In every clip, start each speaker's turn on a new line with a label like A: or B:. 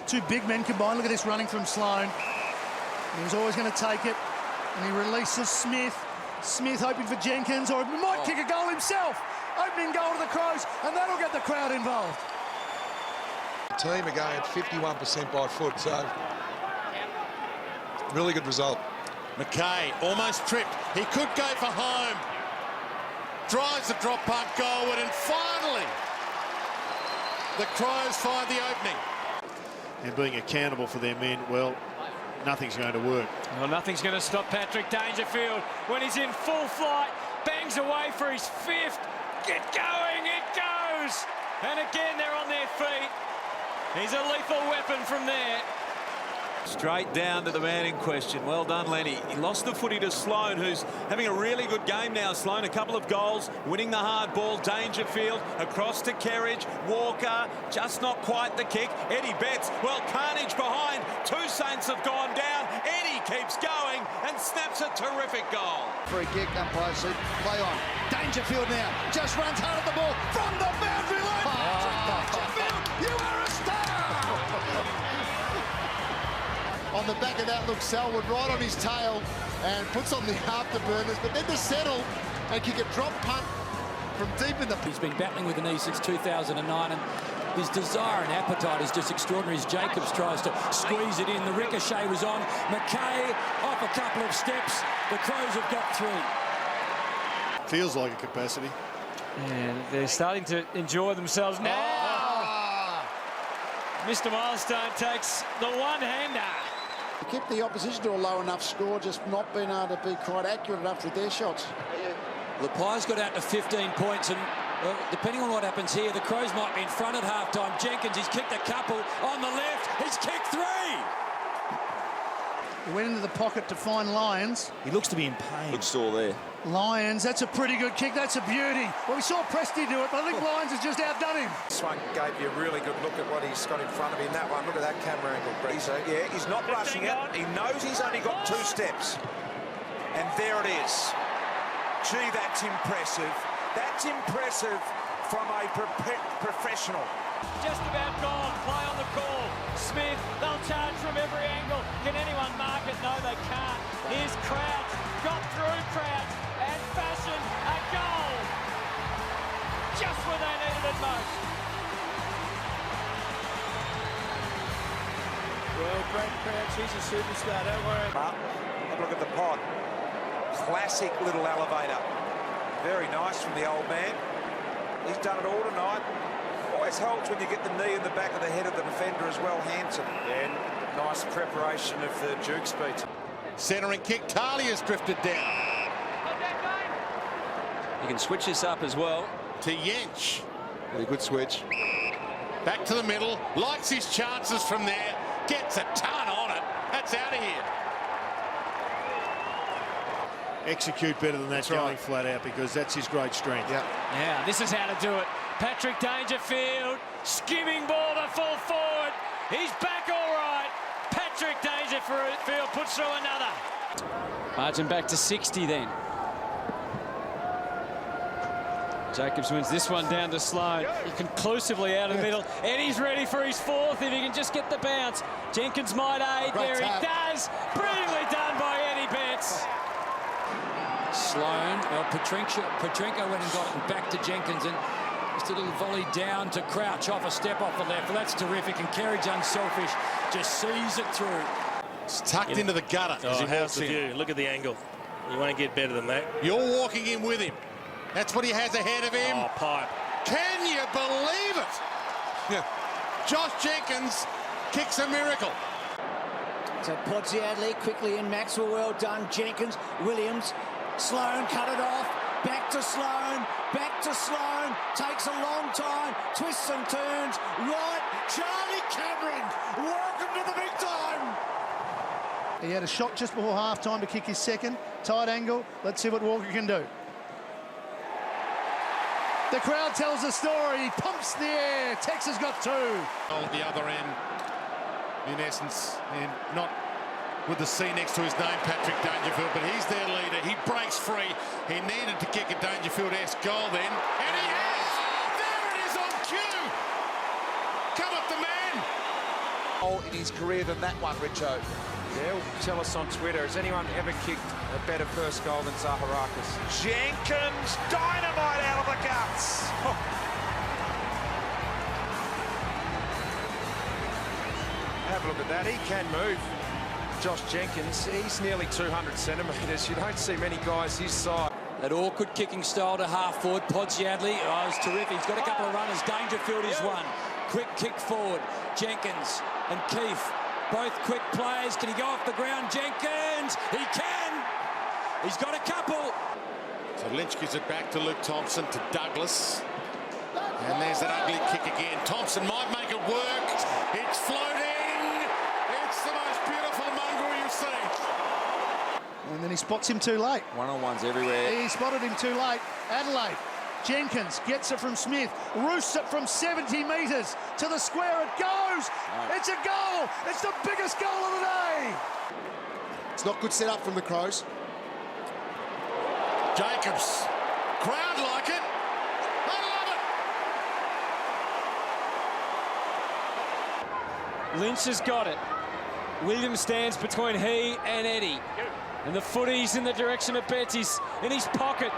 A: two big men combined. Look at this running from Sloane. He was always going to take it, and he releases Smith. Smith hoping for Jenkins, or he might kick a goal himself. Opening goal to the Crows, and that'll get the crowd involved.
B: The team are going at 51% by foot, so really good result.
C: McKay almost tripped. He could go for home. Drives the drop punt goalward, and finally the Crows find the opening.
D: And being accountable for their men, well, nothing's going to work.
E: Well, nothing's going to stop Patrick Dangerfield when he's in full flight. Bangs away for his fifth. Get going, it goes! And again, they're on their feet. He's a lethal weapon from there.
F: Straight down to the man in question. Well done, Lenny. He lost the footy to Sloane, who's having a really good game now. Sloane, a couple of goals, winning the hard ball. Dangerfield across to Kerridge. Walker, just not quite the kick. Eddie Betts, well, carnage behind. Two Saints have gone down. Eddie keeps going and snaps a terrific goal.
G: Free kick, umpire said, play on. Dangerfield now, just runs hard at the ball from the boundary line. Dangerfield, you are a star! On the back of that, look, Selwood right on his tail and puts on the afterburners, but then to settle and kick a drop punt from deep in the...
H: He's been battling with the knee since 2009, and his desire and appetite is just extraordinary as Jacobs tries to squeeze it in. The ricochet was on. McKay off a couple of steps. The Crows have got three.
D: Feels like a capacity.
E: And they're starting to enjoy themselves now. Mr. Milestone takes the one-hander.
G: Keep the opposition to a low enough score, just not being able to be quite accurate enough with their shots.
H: The Pies got out to 15 points, and depending on what happens here, the Crows might be in front at halftime. Jenkins, he's kicked a couple on the left. He's kicked three.
A: He went into the pocket to find Lyons.
D: He looks to be in pain.
F: Looks sore there.
A: Lyons, that's a pretty good kick. That's a beauty. Well, we saw Presty do it, but I think Lyons has just outdone him.
I: This one gave you a really good look at what he's got in front of him. That one, look at that camera angle, Breezer. Yeah, he's not rushing it. He knows he's only got 2 steps. And there it is. Gee, that's impressive. That's impressive from a professional.
E: Just about gone. Play on the call. Smith, they'll charge from every angle. Can anyone mark it? No, they can't. Here's Crouch. Got through Crouch and fashioned a goal. Just when they needed it most.
J: Well, Brad Crouch, he's a superstar, don't worry.
I: Have a look at the pod. Classic little elevator. Very nice from the old man. He's done it all tonight. Always helps when you get the knee in the back of the head of the defender as well, Hanson.
J: And nice preparation of the Duke speed.
C: Centering kick, Talia's drifted down.
F: You can switch this up as well.
C: To Yench.
B: Really good switch.
C: Back to the middle. Likes his chances from there. Gets a ton on it. That's out of here.
D: Execute better than that,
B: that's
D: going
B: right.
D: flat out, because that's his great strength.
E: Yeah, this is how to do it. Patrick Dangerfield, skimming ball to full forward. He's back all right. Patrick Dangerfield puts through another. Margin back to 60 then. Jacobs wins this one down to Sloane. Conclusively out of the middle. Eddie's ready for his fourth if he can just get the bounce. Jenkins might aid. There he does. Brilliantly done by Eddie Betts.
H: Sloane, Petrenko went and got it back to Jenkins, and just a little volley down to Crouch off a step off the left. Well, that's terrific, and Kerridge, unselfish, just sees it through.
C: It's tucked into the gutter.
J: Oh, how's the view? Look at the angle. You won't get better than that.
C: You're walking in with him. That's what he has ahead of him.
J: Oh, pipe.
C: Can you believe it? Yeah. Josh Jenkins kicks a miracle.
K: So Podsy Adelaide quickly in. Maxwell, well done. Jenkins, Williams, Sloane cut it off. Back to Sloane. Back to Sloane. Takes a long time. Twists and turns. Right. Charlie Cameron. Welcome to the big time.
A: He had a shot just before half-time to kick his second. Tight angle. Let's see what Walker can do. The crowd tells the story. He pumps the air. Texas got 2.
C: On the other end, in essence, and not with the C next to his name, Patrick Dangerfield, but he's their leader. He breaks free. He needed to kick a Dangerfield-esque goal then, and he has! There it is on cue! Come up the man!
I: goal in his career than that one, Richo.
L: They'll tell us on Twitter, has anyone ever kicked a better first goal than Zaharakis?
I: Jenkins, dynamite out of the guts.
L: Have a look at that, he can move. Josh Jenkins, he's nearly 200 centimetres. You don't see many guys his size.
H: That awkward kicking style to half forward. Podsiadly, oh, it's terrific. He's got a couple of runners. Dangerfield is one. Quick kick forward. Jenkins and Keefe, both quick plays. Can he go off the ground? Jenkins, he can. He's got a couple.
C: So Lynch gives it back to Luke Thompson, to Douglas. And there's that ugly kick again. Thompson might make it work. It's floating. It's the most beautiful mongrel you've seen.
A: And then he spots him too late.
F: One-on-ones everywhere.
A: He spotted him too late. Adelaide. Jenkins gets it from Smith. Roosts it from 70 metres. To the square it goes. It's a goal. It's the biggest goal of the day.
G: It's not good set up from the Crows.
C: Jacobs. Crowd like it. I love it.
E: Lynch has got it. Williams stands between he and Eddie. And the footy's in the direction of Betts. He's in his pocket.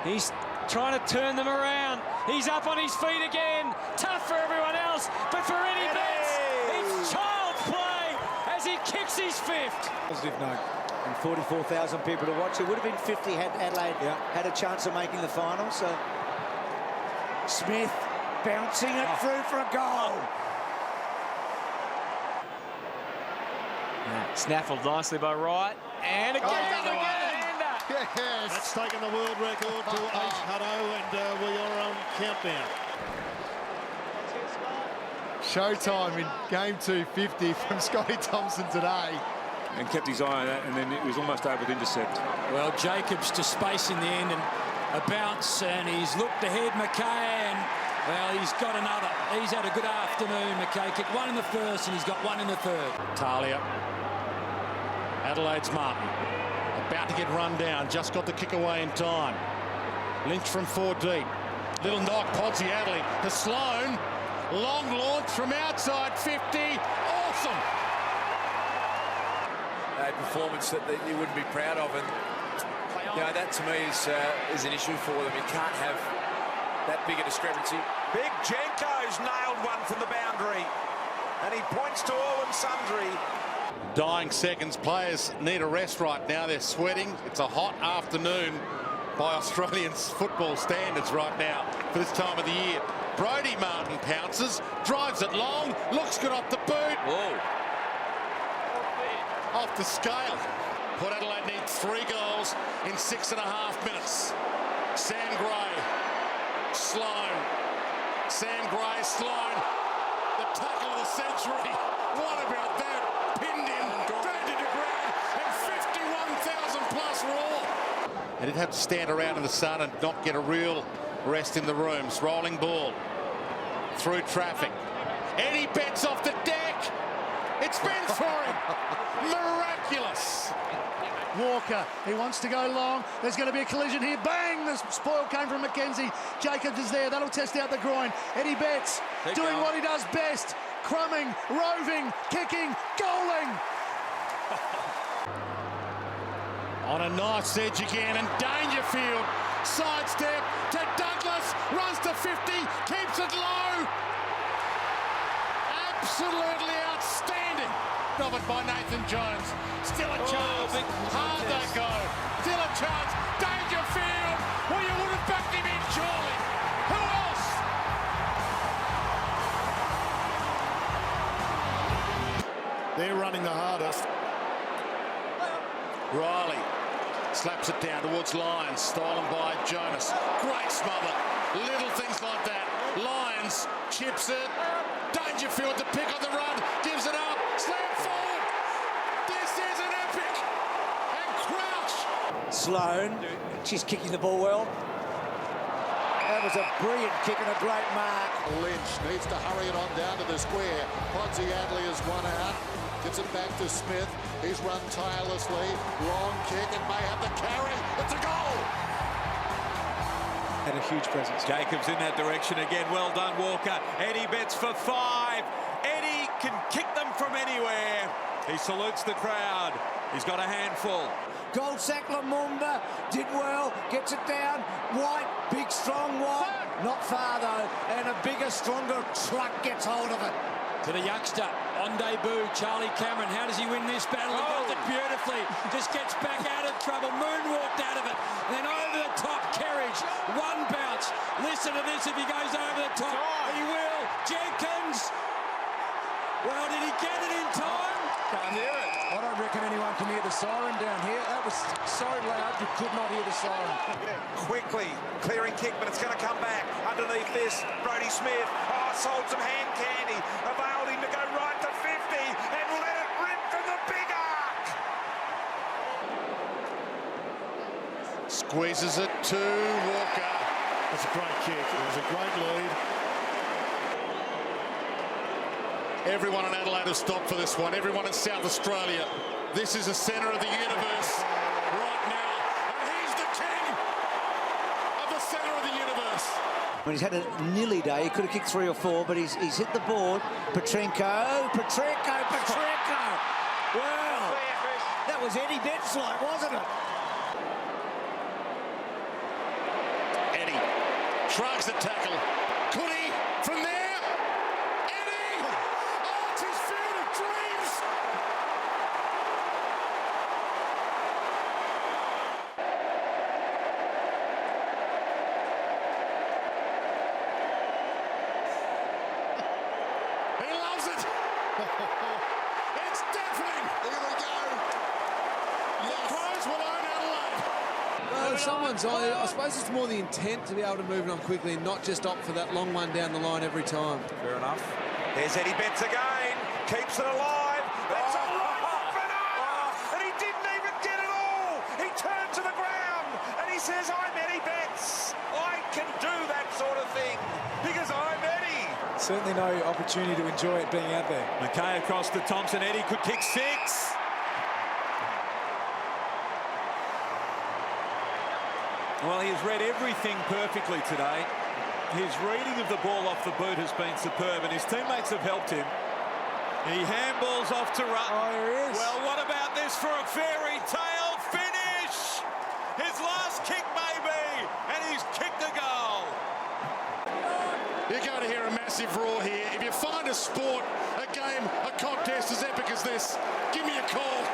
E: He's trying to turn them around. He's up on his feet again. Tough for everyone else, but for Eddie Betts, it's child's play as he kicks his fifth.
K: Positive note. And 44,000 people to watch. It would have been 50 had Adelaide had a chance of making the final. So Smith bouncing it through for a goal.
E: Snaffled nicely by Wright. And again,
D: Yes. That's taken the world record to Ace Hutto, and we are on countdown.
G: Showtime in game 250 from Scotty Thompson today.
M: And kept his eye on that, and then it was almost able to intercept.
H: Well, Jacobs to space in the end, and a bounce, and he's looked ahead, McKay, and well, he's got another. He's had a good afternoon, McKay. Kicked one in the first, and he's got one in the third.
C: Talia. Adelaide's Martin. About to get run down. Just got the kick away in time. Lynch from 4 deep. Little knock, Podsiadly to Sloan. Long launch from outside 50. Awesome.
F: A performance that you wouldn't be proud of, and you know, that to me is an issue for them. You can't have that big a discrepancy.
I: Big Jenko's nailed one from the boundary. And he points to all and sundry.
C: Dying seconds. Players need a rest right now. They're sweating. It's a hot afternoon by Australian football standards right now for this time of the year. Brodie Martin pounces, drives it long, looks good off the boot.
F: Whoa.
C: Off the scale. Port Adelaide needs 3 goals in 6.5 minutes. Sam Gray, Sloan. Sam Gray, Sloan. The tackle of the century. What about that? Pinned in, dragged into ground, and 51,000 plus raw. And he'd have to stand around in the sun and not get a real rest in the rooms. Rolling ball through traffic. Eddie Betts off the deck. It's been for him. Miraculous.
A: Walker, he wants to go long. There's going to be a collision here. Bang! The spoil came from McKenzie. Jacobs is there. That'll test out the groin. Eddie Betts doing what he does best. Crumbing, roving, kicking, goaling.
C: On a nice edge again, and Dangerfield sidestep to Douglas, runs to 50, keeps it low. Absolutely outstanding. Of it by Nathan Jones. Still a chance. Hard they go. Still a chance. Dangerfield. Well, you would have backed him in, surely. Who else?
D: They're running the hardest.
C: Riley slaps it down towards Lyons. Stolen by Jonas. Great smother. Little things like that. Lyons chips it. Dangerfield to pick on the run. Gives it up. Slam forward. This is an epic. And Crouch.
K: Sloan, she's kicking the ball well. That was a brilliant kick and a great mark.
G: Lynch needs to hurry it on down to the square. Podsiadly has won out. Gives it back to Smith. He's run tirelessly. Long kick and may have the carry. It's a goal.
K: Had a huge presence.
F: Jacobs in that direction again. Well done, Walker. Eddie Betts for 5. Eddie can kick them from anywhere. He salutes the crowd. He's got a handful.
K: Goldsack Lumumba did well, gets it down. White, big, strong White. Not far, though. And a bigger, stronger truck gets hold of it.
H: To the youngster, on debut, Charlie Cameron. How does he win this battle? He does it beautifully. Just gets back out of trouble. Moonwalked out of it. Then over the top, Kerridge. One bounce. Listen to this if he goes over the top. He will. Jenkins. Well, did he get it in time?
L: Can't hear it. I don't reckon anyone can hear the siren down here. That was so loud you could not hear the siren.
I: Quickly, clearing kick, but it's going to come back. Underneath this, Brodie Smith. Oh, sold some hand candy. Availed him to go right to 50 and let it rip from the big arc.
C: Squeezes it to Walker.
D: That's a great kick. It was a great lead.
C: Everyone in Adelaide has stopped for this one. Everyone in South Australia. This is the centre of the universe right now. And he's the king of the centre of the universe.
K: When he's had a nearly day, he could have kicked 3 or 4, but he's hit the board. Petrenko. Well, that was Eddie Betts-like, wasn't it?
C: Eddie shrugs the tackle. Could he from there? Eddie! Oh, it's his field of dreams! He loves it! It's deafening!
B: Here we go.
C: The Crows will own Adelaide.
N: I suppose it's more the intent to be able to move it on quickly and not just opt for that long one down the line every time.
I: Fair enough. There's Eddie Betts again. Keeps it alive. That's a right off and up. And he didn't even get it all. He turned to the ground and he says, I'm Eddie Betts. I can do that sort of thing because I'm Eddie.
N: Certainly no opportunity to enjoy it being out there.
F: McKay across to Thompson. Eddie could kick 6. Well, he has read everything perfectly today. His reading of the ball off the boot has been superb, and his teammates have helped him. He handballs off to Rutten.
N: Oh, there he is.
F: Well, what about this for a fairy tale finish? His last kick, maybe, and he's kicked a goal.
C: You're going to hear a massive roar here. If you find a sport, a game, a contest as epic as this, give me a call.